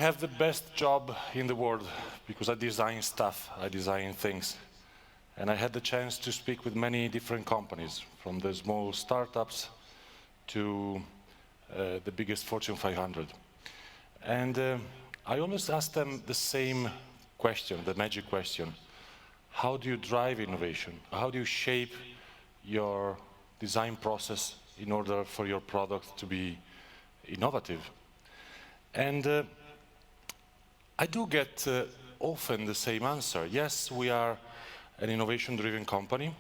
have the best job in the world because I design stuff, I design things. And I had the chance to speak with many different companies, from the small startups to the biggest Fortune 500. And I always ask them the same question, the magic question. How do you drive innovation? How do you shape your design process in order for your product to be innovative? And I do get often the same answer. Yes, we are an innovation-driven company.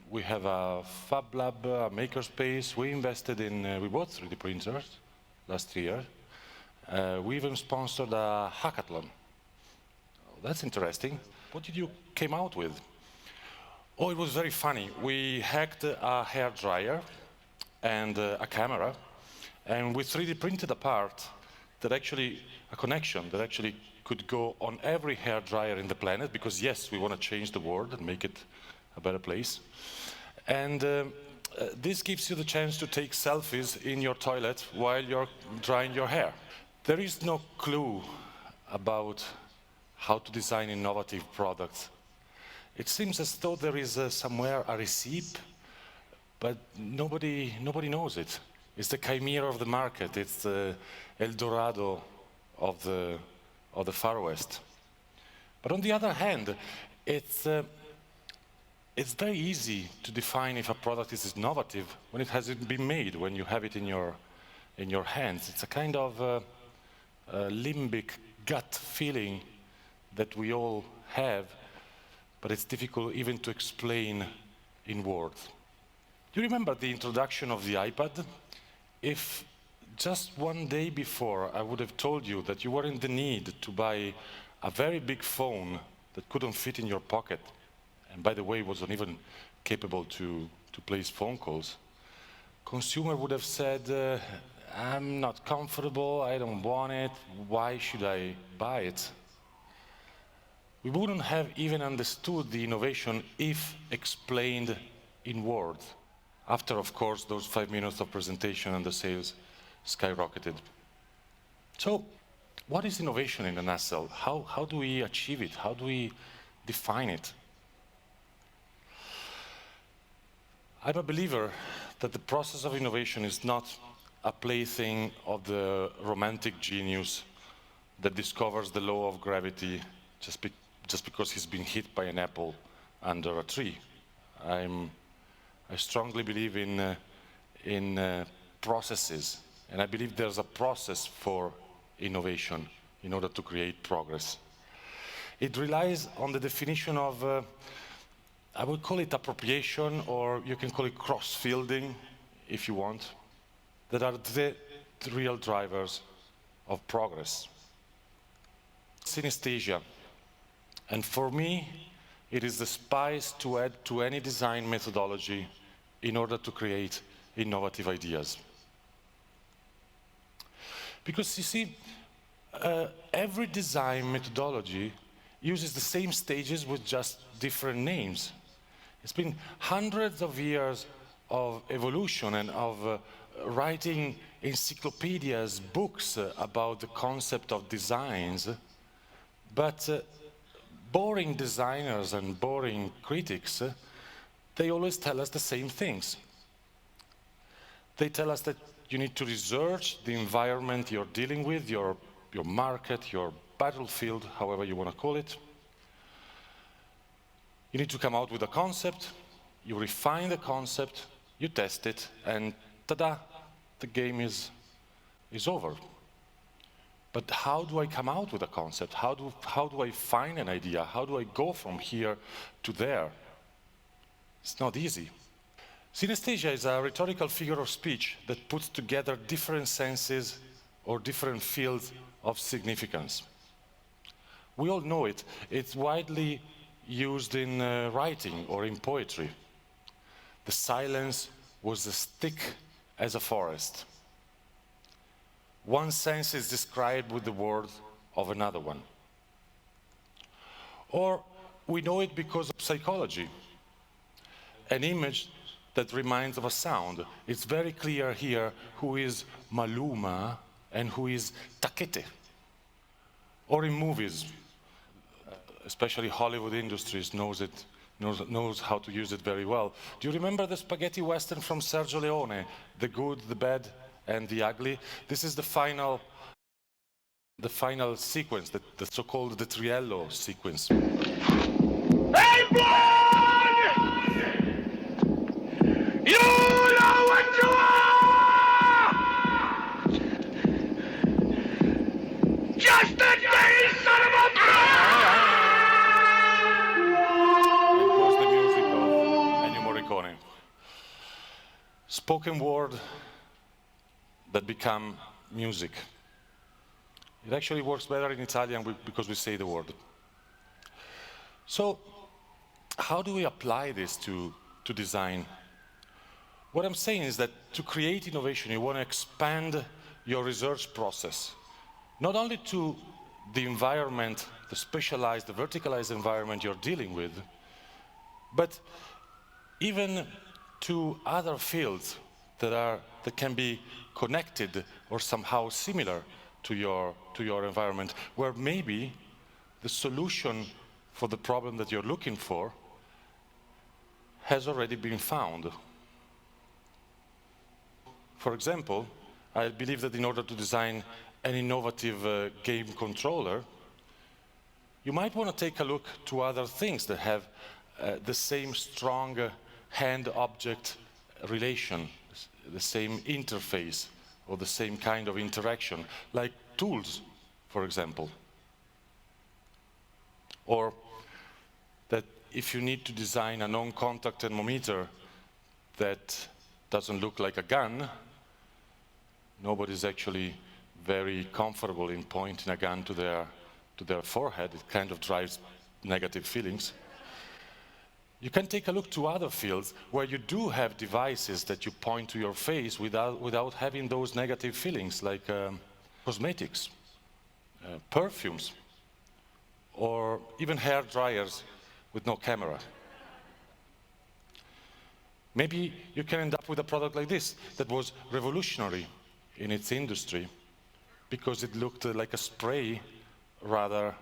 We have a fab lab, a makerspace. We invested in, we bought 3D printers last year. We even sponsored a hackathon. Oh, that's interesting. What did you came out with? Oh, it was very funny. We hacked a hair dryer and a camera, and we 3D printed a part that actually, a connection that actually could go on every hair dryer in the planet, because yes, we want to change the world and make it a better place. And this gives you the chance to take selfies in your toilet while you're drying your hair. There is no clue about how to design innovative products. It seems as though there is somewhere a recipe, but nobody knows it. It's the chimera of the market. It's the El Dorado of the Far West. But on the other hand, it's very easy to define if a product is innovative when it hasn't been made, when you have it in your hands. It's a kind of limbic gut feeling that we all have, but it's difficult even to explain in words. Do you remember the introduction of the iPad? If just one day before I would have told you that you were in the need to buy a very big phone that couldn't fit in your pocket, and by the way, wasn't even capable to place phone calls, consumer would have said, I'm not comfortable, I don't want it, why should I buy it? We wouldn't have even understood the innovation if explained in words. After, of course, those 5 minutes of presentation and the sales skyrocketed. So, what is innovation in a nutshell? How do we achieve it? How do we define it? I'm a believer that the process of innovation is not a plaything of the romantic genius that discovers the law of gravity just because he's been hit by an apple under a tree. I strongly believe in processes, and I believe there's a process for innovation in order to create progress. It relies on the definition of, I would call it appropriation, or you can call it cross-fielding, if you want, that are the real drivers of progress. Synesthesia. And for me, it is the spice to add to any design methodology in order to create innovative ideas. Because you see, every design methodology uses the same stages with just different names. It's been hundreds of years of evolution and of writing encyclopedias, books about the concept of designs, but boring designers and boring critics, they always tell us the same things. They tell us that you need to research the environment you're dealing with, your market, your battlefield, however you want to call it. You need to come out with a concept, you refine the concept, you test it, and ta-da, the game is over. But how do I come out with a concept? How do I find an idea? How do I go from here to there? It's not easy. Synesthesia is a rhetorical figure of speech that puts together different senses or different fields of significance. We all know it. It's widely used in writing or in poetry. The silence was as thick as a forest. One sense is described with the word of another one. Or we know it because of psychology. An image that reminds of a sound. It's very clear here who is Maluma and who is Takete. Or in movies, especially Hollywood industries knows how to use it very well. Do you remember the spaghetti western from Sergio Leone? The good, the bad, and the ugly? This is the final sequence, the so-called the Triello sequence. Hey, boy! You know what you are! Just a dirty son of a bitch! And of course the music of Ennio Morricone. Spoken word that become music. It actually works better in Italian because we say the word. So, how do we apply this to design? What I'm saying is that to create innovation, you want to expand your research process, not only to the environment, the specialized, the verticalized environment you're dealing with, but even to other fields that can be connected or somehow similar to your environment, where maybe the solution for the problem that you're looking for has already been found. For example, I believe that in order to design an innovative game controller, you might want to take a look to other things that have the same strong hand-object relation, the same interface, or the same kind of interaction, like tools, for example. Or that if you need to design a non-contact thermometer that doesn't look like a gun, nobody's actually very comfortable in pointing a gun to their forehead. It kind of drives negative feelings. You can take a look to other fields where you do have devices that you point to your face without having those negative feelings, like cosmetics, perfumes, or even hair dryers with no camera. Maybe you can end up with a product like this that was revolutionary in its industry because it looked like a spray rather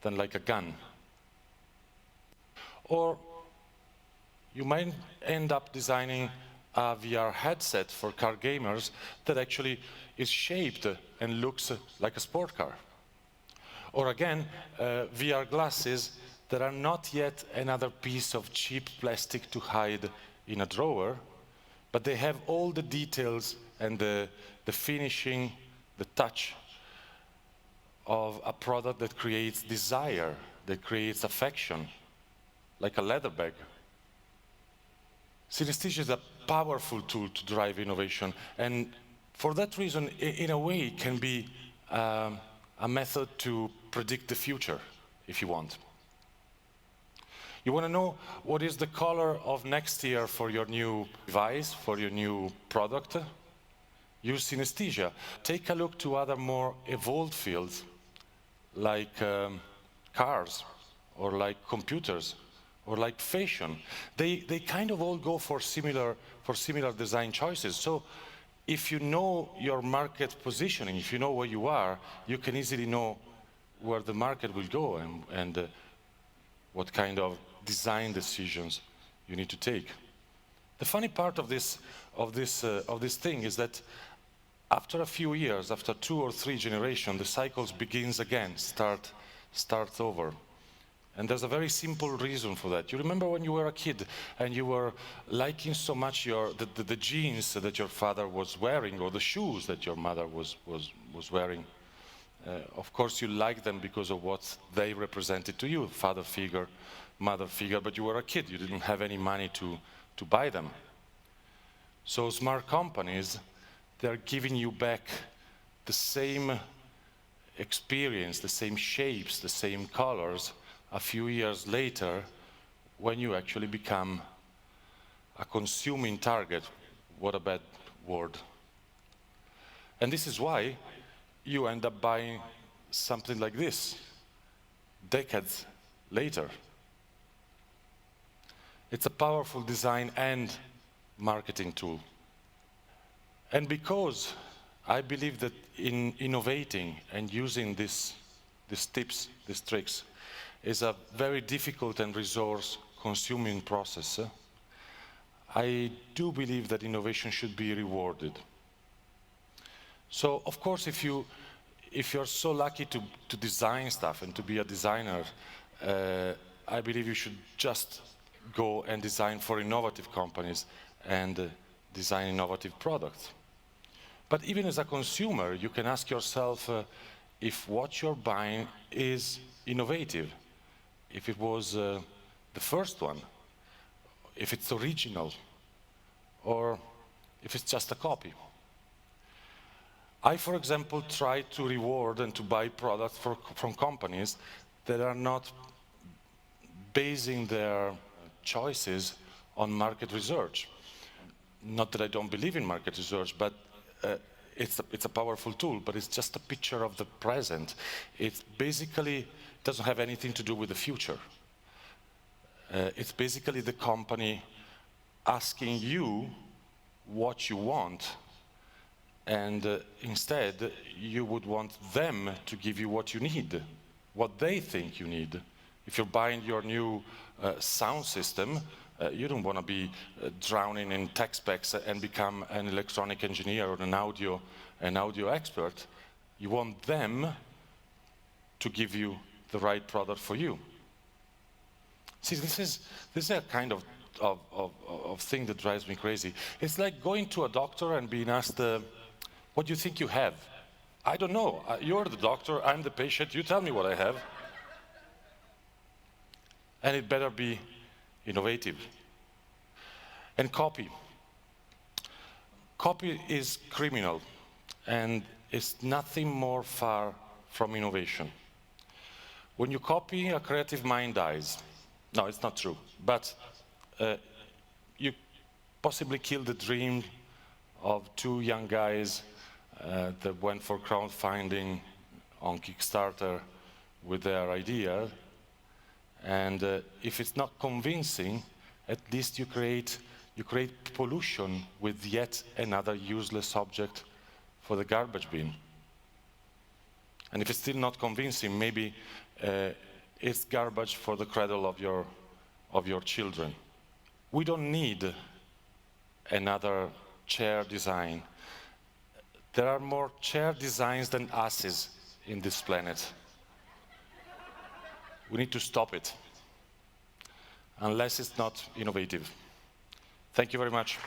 than like a gun. Or you might end up designing a VR headset for car gamers that actually is shaped and looks like a sport car. Or again, VR glasses that are not yet another piece of cheap plastic to hide in a drawer, but they have all the details and the finishing, the touch of a product that creates desire, that creates affection, like a leather bag. Synesthesia is a powerful tool to drive innovation, and for that reason, in a way, it can be a method to predict the future, if you want. You want to know what is the color of next year for your new device, for your new product? Use synesthesia. Take a look to other more evolved fields, like cars, or like computers, or like fashion. They kind of all go for similar design choices. So if you know your market positioning, if you know where you are, you can easily know where the market will go and what kind of design decisions you need to take. The funny part of this thing is that after a few years, after 2 or 3 generations, the cycles begins again, starts over. And there's a very simple reason for that. You remember when you were a kid and you were liking so much the jeans that your father was wearing, or the shoes that your mother was wearing. Of course you liked them because of what they represented to you, father figure, mother figure, but you were a kid, you didn't have any money to buy them. So smart companies, they're giving you back the same experience, the same shapes, the same colors, a few years later, when you actually become a consuming target. What a bad word. And this is why you end up buying something like this, decades later. It's a powerful design and marketing tool. And because I believe that in innovating and using this these tips, these tricks, is a very difficult and resource-consuming process. I do believe that innovation should be rewarded. So, of course, if you're so lucky to design stuff and to be a designer, I believe you should just go and design for innovative companies and design innovative products. But even as a consumer, you can ask yourself if what you're buying is innovative, if it was the first one, if it's original, or if it's just a copy. I, for example, try to reward and to buy products from companies that are not basing their choices on market research. Not that I don't believe in market research, but it's a powerful tool, but it's just a picture of the present. It basically doesn't have anything to do with the future. It's basically the company asking you what you want, and instead you would want them to give you what you need, what they think you need. If you're buying your new sound system, you don't want to be drowning in tech specs and become an electronic engineer or an audio expert. You want them to give you the right product for you. See, this is a kind of thing that drives me crazy. It's like going to a doctor and being asked, what do you think you have? I don't know. You're the doctor, I'm the patient, you tell me what I have. And it better be innovative. And copy. Copy is criminal, and it's nothing more far from innovation. When you copy, a creative mind dies. No, it's not true, but you possibly kill the dream of two young guys that went for crowdfunding on Kickstarter with their idea. And if it's not convincing, at least you create pollution with yet another useless object for the garbage bin. And if it's still not convincing, maybe it's garbage for the cradle of your children. We don't need another chair design. There are more chair designs than asses in this planet. We need to stop it, unless it's not innovative. Thank you very much.